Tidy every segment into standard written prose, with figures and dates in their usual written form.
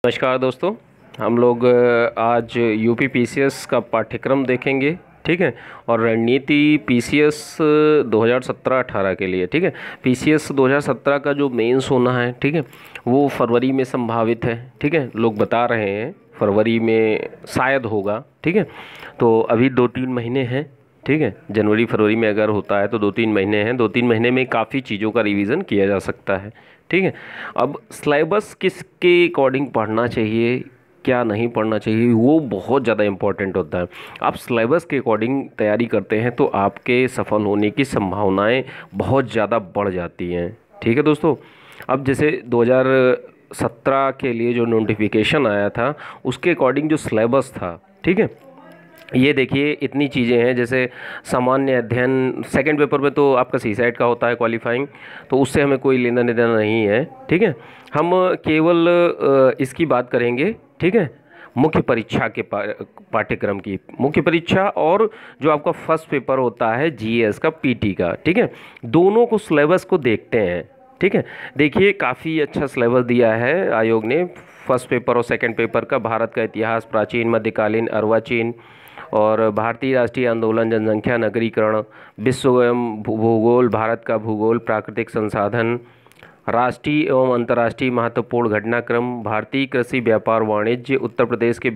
नमस्कार दोस्तों। हम लोग आज यूपी पीसीएस का पाठ्यक्रम देखेंगे, ठीक है। और रणनीति पीसीएस 2017-18 के लिए, ठीक है। पीसीएस 2017 का जो मेंस होना है, ठीक है, वो फरवरी में संभावित है, ठीक है। लोग बता रहे हैं फरवरी में शायद होगा, ठीक है। तो अभी 2-3 महीने हैं, ठीक है। जनवरी फरवरी में अगर होता है तो 2-3 महीने हैं। 2-3 महीने में काफ़ी चीज़ों का रिवीजन किया जा सकता है, ठीक है। अब सिलेबस किसके अकॉर्डिंग पढ़ना चाहिए, क्या नहीं पढ़ना चाहिए, वो बहुत ज़्यादा इम्पोर्टेंट होता है। आप सिलेबस के अकॉर्डिंग तैयारी करते हैं तो आपके सफल होने की संभावनाएं बहुत ज़्यादा बढ़ जाती हैं, ठीक है दोस्तों। अब जैसे 2017 के लिए जो नोटिफिकेशन आया था उसके अकॉर्डिंग जो सिलेबस था, ठीक है, ये देखिए इतनी चीज़ें हैं। जैसे सामान्य अध्ययन सेकंड पेपर में तो आपका सीसैट का होता है क्वालिफाइंग, तो उससे हमें कोई लेना देना नहीं है, ठीक है। हम केवल इसकी बात करेंगे, ठीक है, मुख्य परीक्षा के पाठ्यक्रम की मुख्य परीक्षा और जो आपका फर्स्ट पेपर होता है जीएस का पीटी का, ठीक है। दोनों को सिलेबस को देखते हैं, ठीक है। देखिए काफ़ी अच्छा सिलेबस दिया है आयोग ने फर्स्ट पेपर और सेकंड पेपर का। भारत का इतिहास, प्राचीन मध्यकालीन अर्वाचीन और भारतीय राष्ट्रीय आंदोलन, जनसंख्या, नगरीकरण, विश्व एवं भूगोल, भारत का भूगोल, प्राकृतिक संसाधन, राष्ट्रीय एवं अंतर्राष्ट्रीय महत्वपूर्ण घटनाक्रम, भारतीय कृषि, व्यापार, वाणिज्य, उत्तर प्रदेश के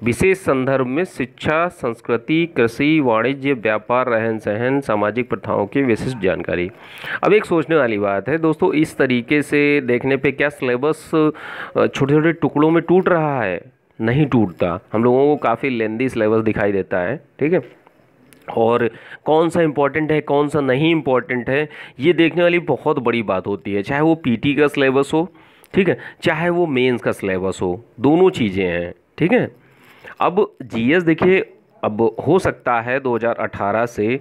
विशेष संदर्भ में शिक्षा, संस्कृति, कृषि, वाणिज्य, व्यापार, रहन सहन, सामाजिक प्रथाओं की विशिष्ट जानकारी। अब एक सोचने वाली बात है दोस्तों, इस तरीके से देखने पे क्या सिलेबस छोटे छोटे टुकड़ों में टूट रहा है? नहीं टूटता। हम लोगों को काफ़ी लेंदी सिलेबस दिखाई देता है, ठीक है। और कौन सा इम्पोर्टेंट है, कौन सा नहीं इम्पोर्टेंट है, ये देखने वाली बहुत बड़ी बात होती है। चाहे वो पीटी का सिलेबस हो, ठीक है, चाहे वो मेंस का सिलेबस हो, दोनों चीज़ें हैं, ठीक है। अब जीएस देखिए, अब हो सकता है 2018 से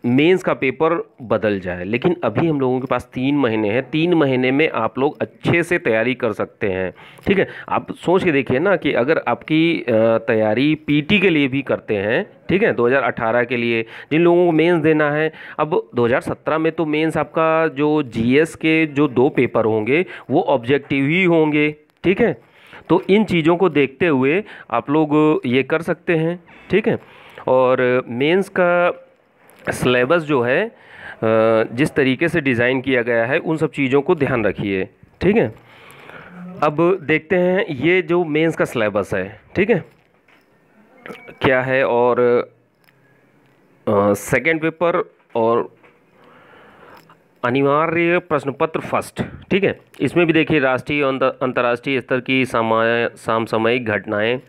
मेंस का पेपर बदल जाए, लेकिन अभी हम लोगों के पास 3 महीने हैं। 3 महीने में आप लोग अच्छे से तैयारी कर सकते हैं, ठीक है। आप सोच के देखिए ना कि अगर आपकी तैयारी पीटी के लिए भी करते हैं, ठीक है, 2018 के लिए जिन लोगों को मेंस देना है, अब 2017 में तो मेंस आपका जो जीएस के जो 2 पेपर होंगे वो ऑब्जेक्टिव ही होंगे, ठीक है। तो इन चीज़ों को देखते हुए आप लोग ये कर सकते हैं, ठीक है। और मेंस का सिलेबस जो है जिस तरीके से डिज़ाइन किया गया है उन सब चीज़ों को ध्यान रखिए, ठीक है। अब देखते हैं ये जो मेंस का सिलेबस है, ठीक है, क्या है। और सेकंड पेपर और अनिवार्य प्रश्न पत्र फर्स्ट, ठीक है, इसमें भी देखिए राष्ट्रीय और अंतर्राष्ट्रीय स्तर की समसामयिक घटनाएं,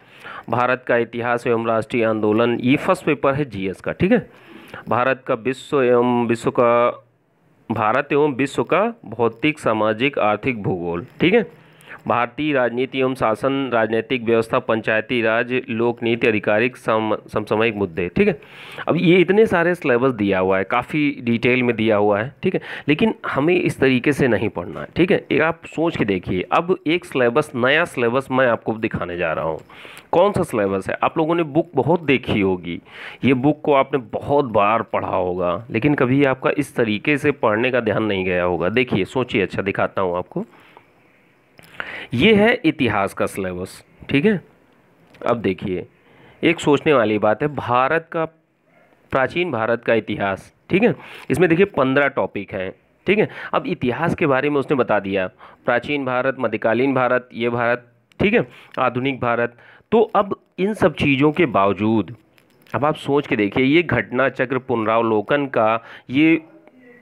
भारत का इतिहास एवं राष्ट्रीय आंदोलन, ये फर्स्ट पेपर है जीएस का, ठीक है। भारत एवं विश्व का भौतिक, सामाजिक, आर्थिक भूगोल, ठीक है। भारतीय राजनीति एवं शासन, राजनीतिक व्यवस्था, पंचायती राज, लोक नीति, आधिकारिक समसामयिक मुद्दे, ठीक है। अब ये इतने सारे सिलेबस दिया हुआ है, काफ़ी डिटेल में दिया हुआ है, ठीक है, लेकिन हमें इस तरीके से नहीं पढ़ना है, ठीक है। एक आप सोच के देखिए, अब एक सिलेबस, नया सिलेबस मैं आपको दिखाने जा रहा हूँ। कौन सा सिलेबस है? आप लोगों ने बुक बहुत देखी होगी, ये बुक को आपने बहुत बार पढ़ा होगा, लेकिन कभी आपका इस तरीके से पढ़ने का ध्यान नहीं गया होगा। देखिए, सोचिए, अच्छा दिखाता हूँ आपको। ये है इतिहास का सिलेबस, ठीक है। अब देखिए, एक सोचने वाली बात है, प्राचीन भारत का इतिहास, ठीक है। इसमें देखिए 15 टॉपिक हैं, ठीक है। अब इतिहास के बारे में उसने बता दिया, प्राचीन भारत, मध्यकालीन भारत, ये भारत, ठीक है, आधुनिक भारत। तो अब इन सब चीज़ों के बावजूद अब आप सोच के देखिए, ये घटना चक्र, पुनरावलोकन का ये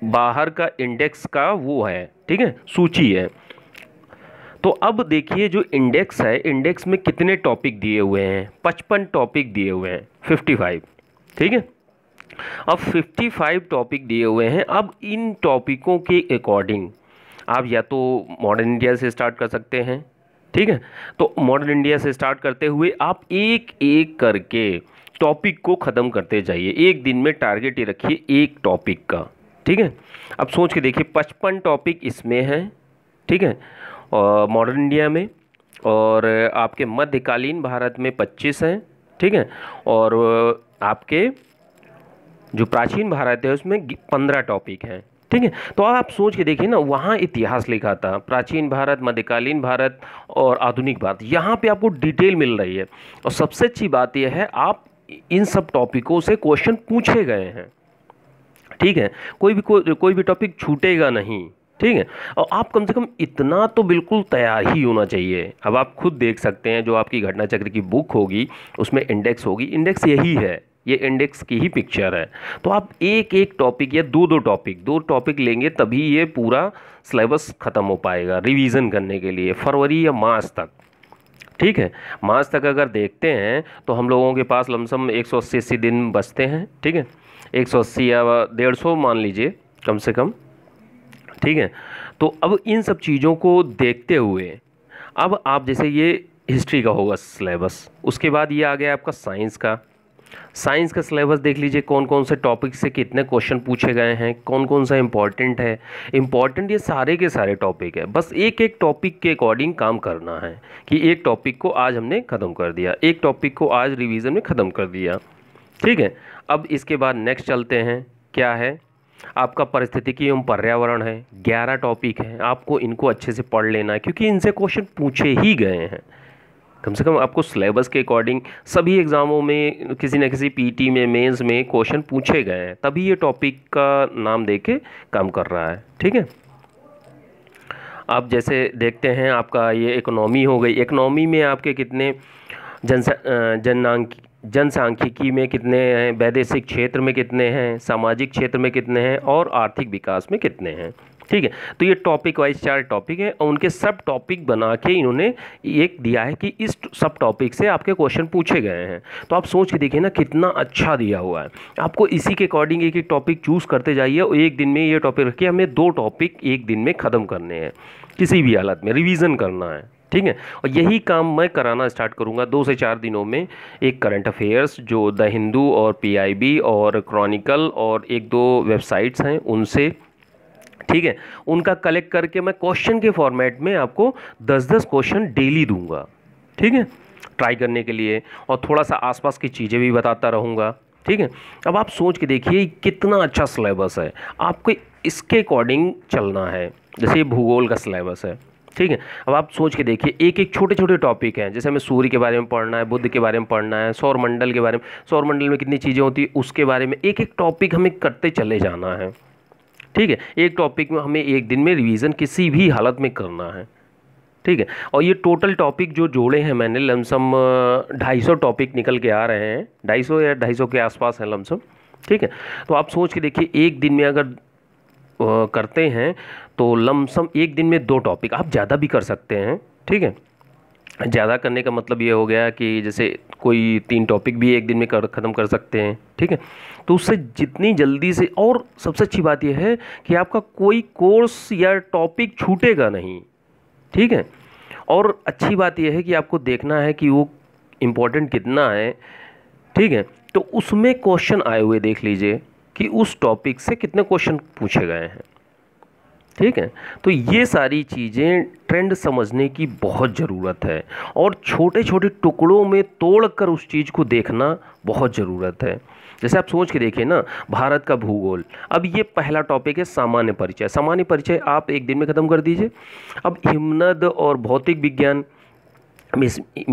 बाहर का इंडेक्स का वो है, ठीक है, सूची है। तो अब देखिए जो इंडेक्स है, इंडेक्स में कितने टॉपिक दिए हुए हैं? 55 टॉपिक दिए हुए हैं, 55, ठीक है। अब 55 टॉपिक दिए हुए हैं। अब इन टॉपिकों के अकॉर्डिंग आप या तो मॉडर्न इंडिया से स्टार्ट कर सकते हैं, ठीक है। तो मॉडर्न इंडिया से स्टार्ट करते हुए आप एक एक करके टॉपिक को ख़त्म करते जाइए। एक दिन में टारगेट ये रखिए एक टॉपिक का, ठीक है। अब सोच के देखिए, 55 टॉपिक इसमें हैं, ठीक है, और मॉडर्न इंडिया में, और आपके मध्यकालीन भारत में 25 हैं, ठीक है, और आपके जो प्राचीन भारत है उसमें 15 टॉपिक हैं, ठीक है। तो आप सोच के देखिए ना, वहाँ इतिहास लिखा था, प्राचीन भारत, मध्यकालीन भारत और आधुनिक भारत, यहाँ पे आपको डिटेल मिल रही है। और सबसे अच्छी बात यह है, आप इन सब टॉपिकों से क्वेश्चन पूछे गए हैं, ठीक है। कोई भी टॉपिक छूटेगा नहीं, ठीक है। और आप कम से कम इतना तो बिल्कुल तैयार ही होना चाहिए। अब आप खुद देख सकते हैं, जो आपकी घटना चक्र की बुक होगी उसमें इंडेक्स होगी, इंडेक्स यही है, ये इंडेक्स की ही पिक्चर है। तो आप एक एक टॉपिक या दो टॉपिक लेंगे तभी ये पूरा सिलेबस ख़त्म हो पाएगा रिवीजन करने के लिए, फरवरी या मार्च तक, ठीक है। मार्च तक अगर देखते हैं तो हम लोगों के पास लमसम 180 दिन बचते हैं, ठीक है। 180 या 150 मान लीजिए कम से कम, ठीक है। तो अब इन सब चीज़ों को देखते हुए अब आप जैसे ये हिस्ट्री का होगा सिलेबस, उसके बाद ये आ गया आपका साइंस का सिलेबस देख लीजिए, कौन कौन से टॉपिक से कितने क्वेश्चन पूछे गए हैं, कौन कौन सा इंपॉर्टेंट है। इंपॉर्टेंट ये सारे के सारे टॉपिक है, बस एक एक टॉपिक के अकॉर्डिंग काम करना है कि एक टॉपिक को आज हमने ख़त्म कर दिया, एक टॉपिक को आज रिवीजन में ख़त्म कर दिया, ठीक है। अब इसके बाद नेक्स्ट चलते हैं, क्या है आपका परिस्थितिकी एवं पर्यावरण है। 11 टॉपिक हैं, आपको इनको अच्छे से पढ़ लेना है क्योंकि इनसे क्वेश्चन पूछे ही गए हैं। कम से कम आपको सिलेबस के अकॉर्डिंग सभी एग्ज़ामों में किसी न किसी पीटी में, मेंस में क्वेश्चन पूछे गए हैं, तभी ये टॉपिक का नाम दे के काम कर रहा है, ठीक है। आप जैसे देखते हैं, आपका ये इकोनॉमी हो गई, इकोनॉमी में आपके कितने जनसांख्यिकी में कितने हैं, वैदेशिक क्षेत्र में कितने हैं, सामाजिक क्षेत्र में कितने हैं और आर्थिक विकास में कितने हैं, ठीक है। तो ये टॉपिक वाइज 4 टॉपिक हैं और उनके सब टॉपिक बना के इन्होंने एक दिया है कि इस सब टॉपिक से आपके क्वेश्चन पूछे गए हैं। तो आप सोच के देखिए ना, कितना अच्छा दिया हुआ है। आपको इसी के अकॉर्डिंग एक एक टॉपिक चूज़ करते जाइए और एक दिन में ये टॉपिक रखिए, हमें 2 टॉपिक एक दिन में ख़त्म करने हैं, किसी भी हालत में रिवीजन करना है, ठीक है। और यही काम मैं कराना स्टार्ट करूंगा 2 से 4 दिनों में। एक करंट अफेयर्स जो द हिंदू और पीआईबी और क्रॉनिकल और 1-2 वेबसाइट्स हैं उनसे, ठीक है, उनका कलेक्ट करके मैं क्वेश्चन के फॉर्मेट में आपको 10-10 क्वेश्चन डेली दूंगा, ठीक है, ट्राई करने के लिए। और थोड़ा सा आसपास की चीज़ें भी बताता रहूँगा, ठीक है। अब आप सोच के देखिए कितना अच्छा सिलेबस है, आपको इसके अकॉर्डिंग चलना है। जैसे ये भूगोल का सिलेबस है, ठीक है। अब आप सोच के देखिए, एक एक छोटे छोटे टॉपिक हैं, जैसे हमें सूर्य के बारे में पढ़ना है, बुध के बारे में पढ़ना है, सौरमंडल के बारे में, सौरमंडल में कितनी चीज़ें होती है उसके बारे में, एक एक टॉपिक हमें करते चले जाना है, ठीक है। एक टॉपिक में हमें एक दिन में रिवीजन किसी भी हालत में करना है, ठीक है। और ये टोटल टॉपिक जो जोड़े हैं मैंने, लमसम 250 टॉपिक निकल के आ रहे हैं, 250 या 250 के आसपास हैं लमसम, ठीक है। तो आप सोच के देखिए, एक दिन में अगर करते हैं तो लमसम एक दिन में 2 टॉपिक, आप ज़्यादा भी कर सकते हैं, ठीक है। ज़्यादा करने का मतलब ये हो गया कि जैसे कोई 3 टॉपिक भी एक दिन में ख़त्म कर सकते हैं, ठीक है। तो उससे जितनी जल्दी से, और सबसे अच्छी बात यह है कि आपका कोई कोर्स या टॉपिक छूटेगा नहीं, ठीक है। और अच्छी बात यह है कि आपको देखना है कि वो इम्पोर्टेंट कितना है, ठीक है। तो उसमें क्वेश्चन आए हुए देख लीजिए कि उस टॉपिक से कितने क्वेश्चन पूछे गए हैं, ठीक है। तो ये सारी चीज़ें ट्रेंड समझने की बहुत ज़रूरत है और छोटे छोटे टुकड़ों में तोड़कर उस चीज़ को देखना बहुत ज़रूरत है। जैसे आप सोच के देखिए ना, भारत का भूगोल, अब ये पहला टॉपिक है सामान्य परिचय। सामान्य परिचय आप एक दिन में ख़त्म कर दीजिए। अब हिमनद और भौतिक विज्ञान में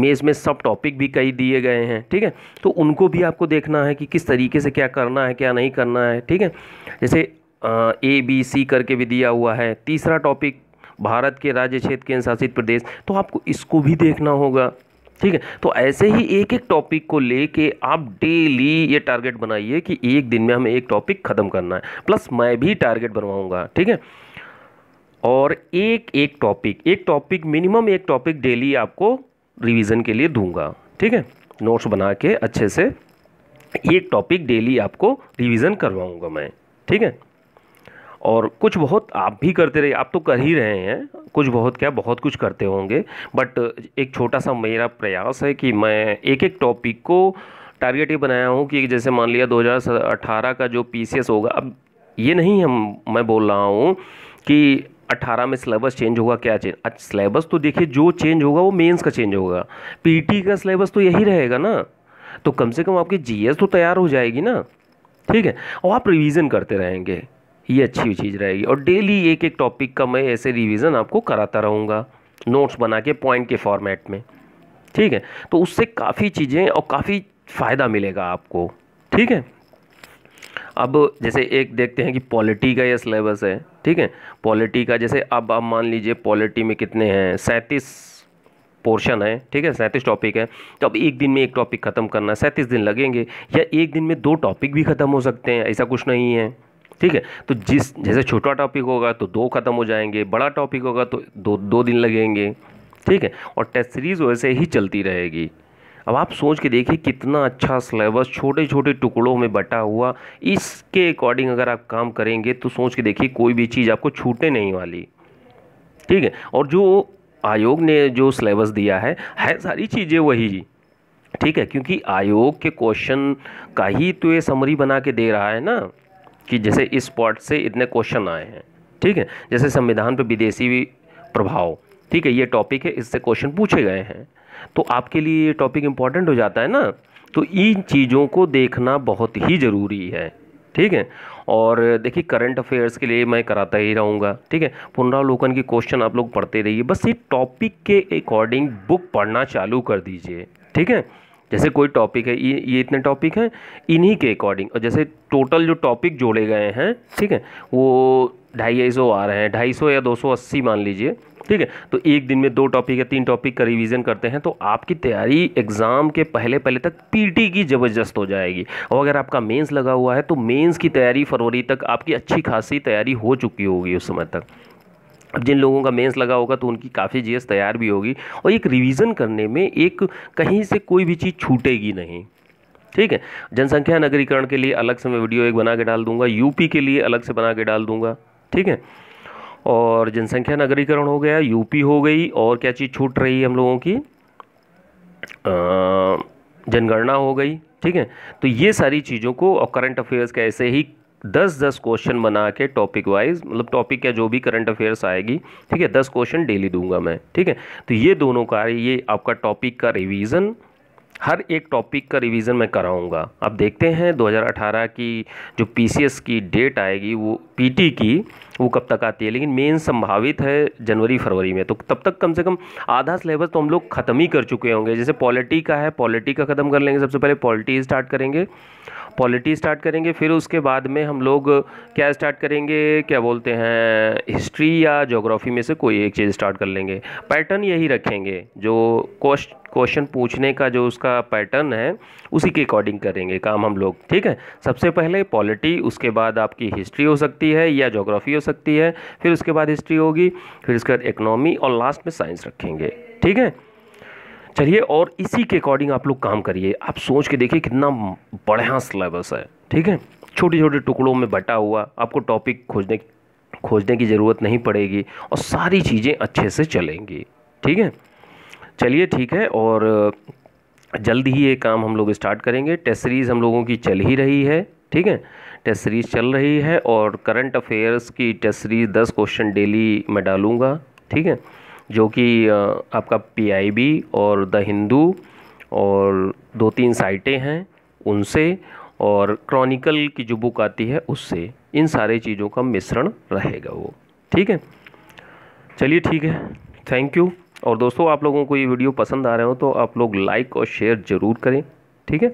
इसमें सब टॉपिक भी कई दिए गए हैं, ठीक है। तो उनको भी आपको देखना है कि किस तरीके से क्या करना है, क्या नहीं करना है, ठीक है। जैसे ABC करके भी दिया हुआ है। तीसरा टॉपिक भारत के राज्य क्षेत्र केंद्र शासित प्रदेश, तो आपको इसको भी देखना होगा, ठीक है। तो ऐसे ही एक एक टॉपिक को लेके आप डेली ये टारगेट बनाइए कि एक दिन में हमें एक टॉपिक ख़त्म करना है। प्लस मैं भी टारगेट बनवाऊँगा, ठीक है। और एक टॉपिक मिनिमम एक टॉपिक डेली आपको रिवीजन के लिए दूंगा, ठीक है। नोट्स बना के अच्छे से एक टॉपिक डेली आपको रिवीजन करवाऊंगा मैं, ठीक है। और कुछ बहुत आप भी करते रहिए, आप तो कर ही रहे हैं, कुछ बहुत क्या बहुत कुछ करते होंगे, बट एक छोटा सा मेरा प्रयास है कि मैं एक एक टॉपिक को टारगेट ये बनाया हूँ कि जैसे मान लिया 2018 का जो PCS होगा, अब ये नहीं मैं बोल रहा हूँ कि 18 में सिलेबस चेंज होगा, क्या चेंज, अच्छा सिलेबस तो देखिए जो चेंज होगा वो मेंस का चेंज होगा, PT का सिलेबस तो यही रहेगा ना। तो कम से कम आपकी GS तो तैयार हो जाएगी ना, ठीक है। और आप रिवीजन करते रहेंगे, ये अच्छी चीज़ रहेगी। और डेली एक एक टॉपिक का मैं ऐसे रिवीजन आपको कराता रहूँगा, नोट्स बना के पॉइंट के फॉर्मेट में, ठीक है। तो उससे काफ़ी चीज़ें और काफ़ी फ़ायदा मिलेगा आपको, ठीक है। अब जैसे एक देखते हैं कि पॉलिटी का ये सिलेबस है, ठीक है। पॉलिटी का जैसे अब आप मान लीजिए पॉलिटी में कितने हैं, 37 पोर्शन है, ठीक है, 37 टॉपिक है। तो अब एक दिन में एक टॉपिक ख़त्म करना, 37 दिन लगेंगे, या एक दिन में 2 टॉपिक भी ख़त्म हो सकते हैं, ऐसा कुछ नहीं है, ठीक है। तो जैसे छोटा टॉपिक होगा तो 2 ख़त्म हो जाएंगे, बड़ा टॉपिक होगा तो 2 दिन लगेंगे, ठीक है। और टेस्ट सीरीज़ वैसे ही चलती रहेगी। अब आप सोच के देखिए कितना अच्छा सिलेबस छोटे छोटे टुकड़ों में बटा हुआ, इसके अकॉर्डिंग अगर आप काम करेंगे तो सोच के देखिए कोई भी चीज़ आपको छूटने नहीं वाली, ठीक है। और जो आयोग ने जो सिलेबस दिया है सारी चीज़ें वही, ठीक है, क्योंकि आयोग के क्वेश्चन का ही तो ये समरी बना के दे रहा है ना, कि जैसे इस पार्ट से इतने क्वेश्चन आए हैं, ठीक है। जैसे संविधान पर विदेशी प्रभाव, ठीक है, ये टॉपिक है, इससे क्वेश्चन पूछे गए हैं, तो आपके लिए ये टॉपिक इम्पॉर्टेंट हो जाता है ना। तो इन चीज़ों को देखना बहुत ही ज़रूरी है, ठीक है। और देखिए करंट अफेयर्स के लिए मैं कराता ही रहूँगा, ठीक है। पुनरावलोकन की क्वेश्चन आप लोग पढ़ते रहिए, बस ये टॉपिक के अकॉर्डिंग बुक पढ़ना चालू कर दीजिए, ठीक है। जैसे कोई टॉपिक है, ये इतने टॉपिक हैं, इन्हीं के अकॉर्डिंग, और जैसे टोटल जो टॉपिक जोड़े गए हैं, ठीक है, वो 250 आ रहे हैं, 250 या 280 मान लीजिए, ठीक है। तो एक दिन में 2 टॉपिक या 3 टॉपिक का रिवीजन करते हैं तो आपकी तैयारी एग्ज़ाम के पहले पहले तक पीटी की ज़बरदस्त हो जाएगी। और अगर आपका मेंस लगा हुआ है तो मेंस की तैयारी फरवरी तक आपकी अच्छी खासी तैयारी हो चुकी होगी उस समय तक। अब जिन लोगों का मेंस लगा होगा तो उनकी काफ़ी जीएस तैयार भी होगी, और एक रिवीजन करने में एक कहीं से कोई भी चीज़ छूटेगी नहीं, ठीक है। जनसंख्या नगरीकरण के लिए अलग से मैं वीडियो एक बना के डाल दूंगा, यूपी के लिए अलग से बना के डाल दूंगा, ठीक है। और जनसंख्या नगरीकरण हो गया, यूपी हो गई, और क्या चीज़ छूट रही है हम लोगों की, जनगणना हो गई, ठीक है। तो ये सारी चीज़ों को, और करंट अफेयर्स का ऐसे ही 10-10 क्वेश्चन बना के टॉपिक वाइज, मतलब टॉपिक का जो भी करंट अफेयर्स आएगी, ठीक है, 10 क्वेश्चन डेली दूंगा मैं, ठीक है। तो ये दोनों का, ये आपका टॉपिक का रिवीजन, हर एक टॉपिक का रिवीजन मैं कराऊंगा। अब देखते हैं 2018 की जो पीसीएस की डेट आएगी, वो पीटी की, वो कब तक आती है, लेकिन मेन संभावित है जनवरी फरवरी में। तो तब तक कम से कम आधा सिलेबस तो हम लोग ख़त्म ही कर चुके होंगे। जैसे पॉलिटी का है, पॉलिटी का ख़त्म कर लेंगे, सबसे पहले पॉलिटी स्टार्ट करेंगे, फिर उसके बाद में हम लोग क्या स्टार्ट करेंगे, क्या बोलते हैं, हिस्ट्री या ज्योग्राफी में से कोई एक चीज़ स्टार्ट कर लेंगे। पैटर्न यही रखेंगे, जो क्वेश्चन पूछने का जो उसका पैटर्न है उसी के अकॉर्डिंग करेंगे काम हम लोग, ठीक है। सबसे पहले पॉलिटी, उसके बाद आपकी हिस्ट्री हो सकती है या ज्योग्राफी हो सकती है, फिर उसके बाद हिस्ट्री होगी, फिर उसके बाद इकोनॉमी, और लास्ट में साइंस रखेंगे, ठीक है। चलिए, और इसी के अकॉर्डिंग आप लोग काम करिए। आप सोच के देखिए कितना बढ़िया सिलेबस है, ठीक है, छोटे छोटे टुकड़ों में बटा हुआ, आपको टॉपिक खोजने की ज़रूरत नहीं पड़ेगी, और सारी चीज़ें अच्छे से चलेंगी, ठीक है। चलिए ठीक है, और जल्द ही ये काम हम लोग स्टार्ट करेंगे। टेस्ट सीरीज़ हम लोगों की चल ही रही है, ठीक है, टेस्ट सीरीज़ चल रही है, और करंट अफेयर्स की टेस्ट सीरीज़ 10 क्वेश्चन डेली मैं डालूँगा, ठीक है, जो कि आपका पीआईबी और द हिंदू और 2-3 साइटें हैं उनसे, और क्रॉनिकल की जो बुक आती है उससे, इन सारे चीज़ों का मिश्रण रहेगा वो, ठीक है। चलिए ठीक है, थैंक यू। और दोस्तों, आप लोगों को ये वीडियो पसंद आ रहे हो तो आप लोग लाइक और शेयर ज़रूर करें, ठीक है।